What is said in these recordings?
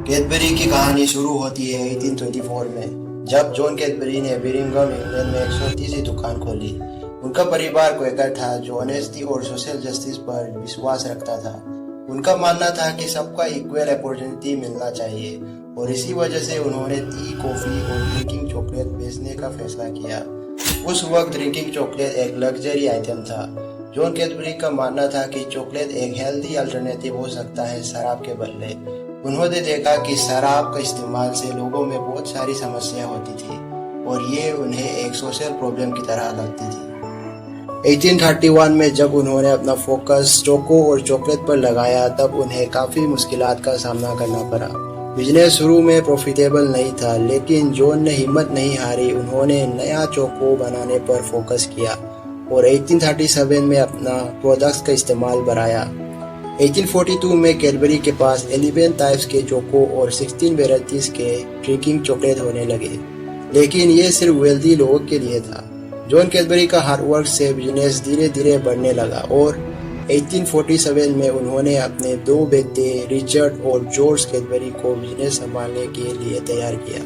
Cadbury की कहानी शुरू होती है 1824 में, जब जॉन कैडबरी ने बिरिंघम इंग्लैंड में एक छोटी सी दुकान खोली। उनका परिवार क्वेकर था जो ऑनेस्टी और सोशल जस्टिस पर विश्वास रखता था। उनका मानना था कि सबका इक्वल अपॉर्चुनिटी मिलना चाहिए और इसी वजह से उन्होंने टी, कॉफी और ड्रिंकिंग चॉकलेट बेचने का फैसला किया। उस वक्त ड्रिंकिंग चॉकलेट एक लग्जरी आइटम था। जॉन कैडबरी का मानना था कि चॉकलेट एक हेल्दी अल्टरनेटिव हो सकता है शराब के बदले। उन्होंने देखा कि शराब का इस्तेमाल से लोगों में बहुत सारी समस्या होती थी और ये उन्हें एक सोशल प्रॉब्लम की तरह लगती थी। 1831 में जब उन्होंने अपना फोकस चोको और चॉकलेट पर लगाया, तब उन्हें काफ़ी मुश्किलात का सामना करना पड़ा। बिजनेस शुरू में प्रॉफिटेबल नहीं था, लेकिन जॉन ने हिम्मत नहीं हारी। उन्होंने नया चोको बनाने पर फोकस किया और 1837 में अपना प्रोडक्ट्स का इस्तेमाल बढ़ाया। 1842 में कैडबरी के पास 11 टाइप्स के चोको और 16 वेराइटीज के ड्रिंकिंग चॉकलेट होने लगे, लेकिन ये सिर्फ वेल्दी लोगों के लिए था। जॉन कैडबरी का हार्डवर्क से बिजनेस धीरे धीरे बढ़ने लगा और 1847 में उन्होंने अपने दो बेटे रिचर्ड और जॉर्ज कैडबरी को बिजनेस संभालने के लिए तैयार किया।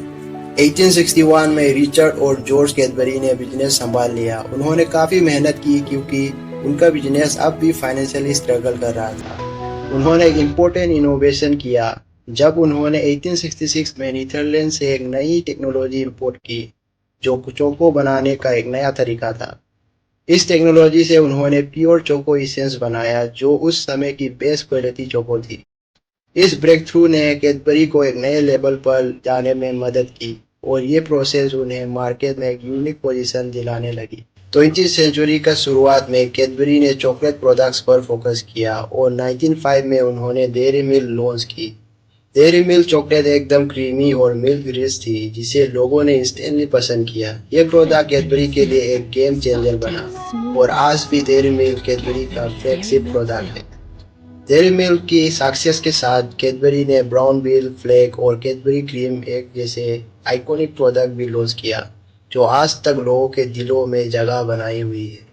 1861 में रिचर्ड और जॉर्ज कैडबरी ने बिजनेस संभाल लिया। उन्होंने काफ़ी मेहनत की क्योंकि उनका बिजनेस अब भी फाइनेंशियली स्ट्रगल कर रहा था। उन्होंने एक इम्पोर्टेंट इनोवेशन किया जब उन्होंने 1866 में नीदरलैंड से एक नई टेक्नोलॉजी इंपोर्ट की जो चोको बनाने का एक नया तरीका था। इस टेक्नोलॉजी से उन्होंने प्योर चोको इसेंस बनाया जो उस समय की बेस्ट क्वालिटी चोको थी। इस ब्रेक थ्रू ने कैडबरी को एक नए लेवल पर जाने में मदद की और ये प्रोसेस उन्हें मार्केट में एक यूनिक पोजीशन दिलाने लगी। 20वीं सेंचुरी का शुरुआत में कैडबरी ने चॉकलेट प्रोडक्ट्स पर फोकस किया और 1905 में उन्होंने डेयरी मिल्क लॉन्च की। डेयरी मिल्क चॉकलेट एकदम क्रीमी और मिल्क रिच थी जिसे लोगों ने इंस्टेंटली पसंद किया। यह प्रोडक्ट कैडबरी के लिए एक गेम चेंजर बना और आज भी डेयरी मिल्क कैडबरी का फ्लैगशिप प्रोडक्ट है। डेयरी मिल्क की सक्सेस के साथ कैडबरी ने ब्राउन बिल फ्लेक और कैडबरी क्रीम एग जैसे आइकॉनिक प्रोडक्ट भी लॉन्च किया जो आज तक लोगों के दिलों में जगह बनाई हुई है।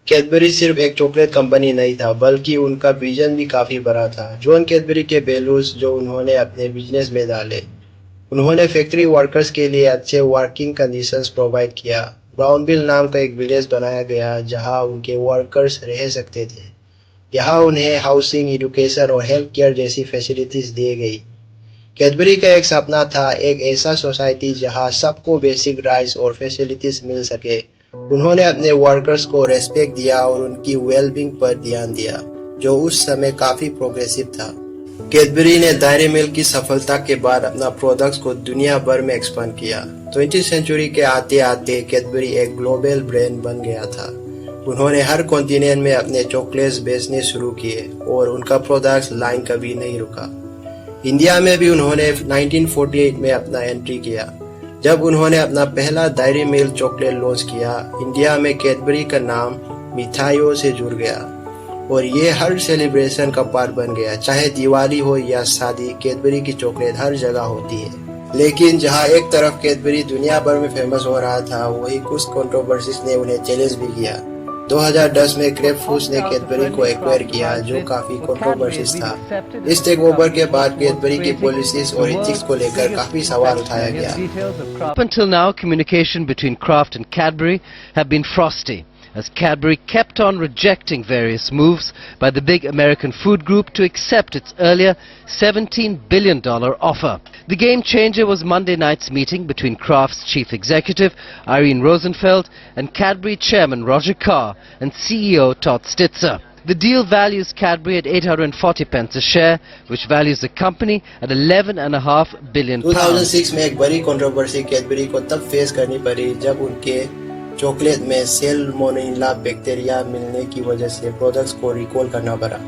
कैडबरी सिर्फ एक चॉकलेट कंपनी नहीं था, बल्कि उनका विजन भी काफी बड़ा था। जॉन कैडबरी के वैल्यूज जो उन्होंने अपने बिजनेस में डाले, उन्होंने फैक्ट्री वर्कर्स के लिए अच्छे वर्किंग कंडीशंस प्रोवाइड किया। ब्राउन बिल नाम का एक विलेज बनाया गया जहां उनके वर्कर्स रह सकते थे। यहाँ उन्हें हाउसिंग, एजुकेशन और हेल्थ केयर जैसी फैसिलिटीज दी गई। कैडबरी का एक सपना था, एक ऐसा सोसाइटी जहां सबको बेसिक राइट्स और फैसिलिटीज मिल सके। उन्होंने अपने वर्कर्स को रेस्पेक्ट दिया और उनकी वेलबींग पर ध्यान दिया, जो उस समय काफी प्रोग्रेसिव था। कैडबरी ने डेयरी मिल्क की सफलता के बाद अपना प्रोडक्ट्स को दुनिया भर में एक्सपांड किया। 20वीं सेंचुरी के आते आते कैडबरी एक ग्लोबल ब्रांड बन गया था। उन्होंने हर कॉन्टिनेंट में अपने चॉकलेट्स बेचने शुरू किए और उनका प्रोडक्ट्स लाइन कभी नहीं रुका। इंडिया में भी उन्होंने 1948 में अपना एंट्री किया, जब उन्होंने अपना पहला डेयरी मिल्क चॉकलेट लॉन्च किया। इंडिया में कैडबरी का नाम मिठाइयों से जुड़ गया और ये हर सेलिब्रेशन का पार्ट बन गया। चाहे दिवाली हो या शादी, कैडबरी की चॉकलेट हर जगह होती है। लेकिन जहां एक तरफ कैडबरी दुनिया भर में फेमस हो रहा था, वही कुछ कंट्रोवर्सीज ने उन्हें चैलेंज भी किया। 2010 में ग्रेप फूड्स ने कैडबरी को एक्वायर किया, जो काफी कंट्रोवर्सीज था। इस टेक ओवर के बाद कैडबरी की पॉलिसीज और एथिक्स को लेकर काफी सवाल उठाया गया। Up until now, communication between Kraft and Cadbury have been frosty, as Cadbury kept on rejecting various moves by the big American food group to accept its earlier $17 billion offer. The game changer was Monday night's meeting between Kraft's chief executive, Irene Rosenfeld, and Cadbury chairman Roger Carr and CEO Todd Stitzer. The deal values Cadbury at 840 pence a share, which values the company at £11.5 billion. 2006 में एक बड़ी controversy Cadbury को तब face करनी पड़ी जब उनके chocolate में सैल्मोनेला बैक्टीरिया मिलने की वजह से प्रोडक्ट्स को रिकॉल करना पड़ा।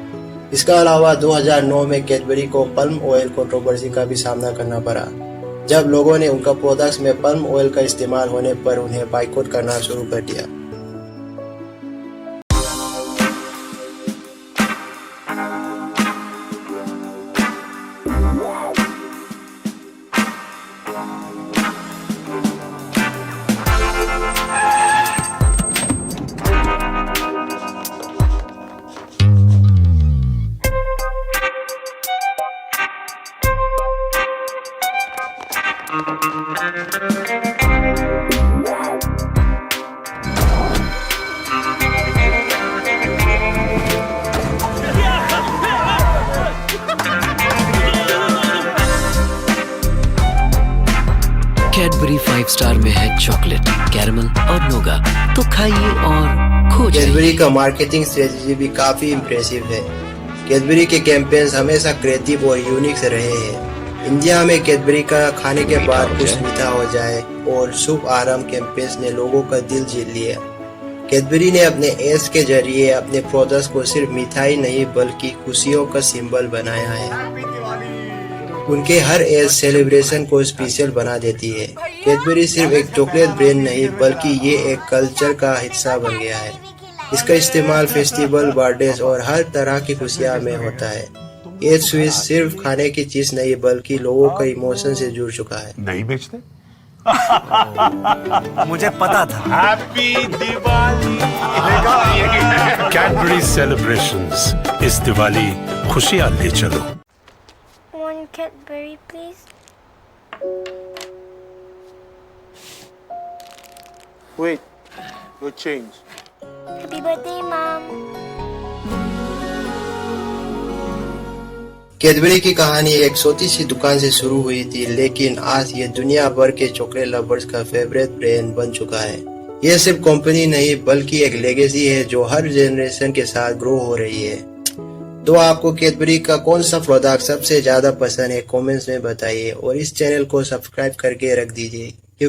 इसके अलावा 2009 में कैडबरी को पल्म ऑयल कंट्रोवर्सी का भी सामना करना पड़ा, जब लोगों ने उनका प्रोडक्ट्स में पल्म ऑयल का इस्तेमाल होने पर उन्हें बाइकआउट करना शुरू कर दिया। कैडबरी 5 स्टार में है चॉकलेट, कैरमल और नोगा, तो खाइए और खो जाइए। कैडबरी का मार्केटिंग स्ट्रेटजी भी काफी इम्प्रेसिव है। कैडबरी के कैंपेन्स हमेशा क्रिएटिव और यूनिक रहे हैं। इंडिया में कैडबरी का खाने के बाद कुछ मीठा हो जाए और शुभ आरंभ कैंपेन्स ने लोगों का दिल जीत लिया। कैडबरी ने अपने एड्स के जरिए अपने प्रोडक्ट्स को सिर्फ मिठाई नहीं बल्कि खुशियों का सिंबल बनाया है। उनके हर एज सेलिब्रेशन को स्पेशल बना देती है। कैडबरी सिर्फ एक चॉकलेट ब्रांड नहीं बल्कि ये एक कल्चर का हिस्सा बन गया है। इसका इस्तेमाल फेस्टिवल, बर्थडे और हर तरह की खुशियां में होता है। ये स्वीट सिर्फ खाने की चीज नहीं बल्कि लोगों का इमोशन से जुड़ चुका है। नहीं बेचते? मुझे पता था। हैप्पी दिवाली। कैडबरी सेलिब्रेशंस, इस दिवाली खुशियां ले चलो। One Cadbury, please. Wait, your change. Happy birthday, Mom. Cadbury की कहानी एक छोटी सी दुकान से शुरू हुई थी, लेकिन आज ये दुनिया भर के चॉकलेट लवर्स का फेवरेट ब्रांड बन चुका है। ये सिर्फ कंपनी नहीं बल्कि एक लेगेसी है जो हर जनरेशन के साथ ग्रो हो रही है। तो आपको कैडबरी का कौन सा प्रोडक्ट सबसे ज्यादा पसंद है कमेंट्स में बताइए और इस चैनल को सब्सक्राइब करके रख दीजिए।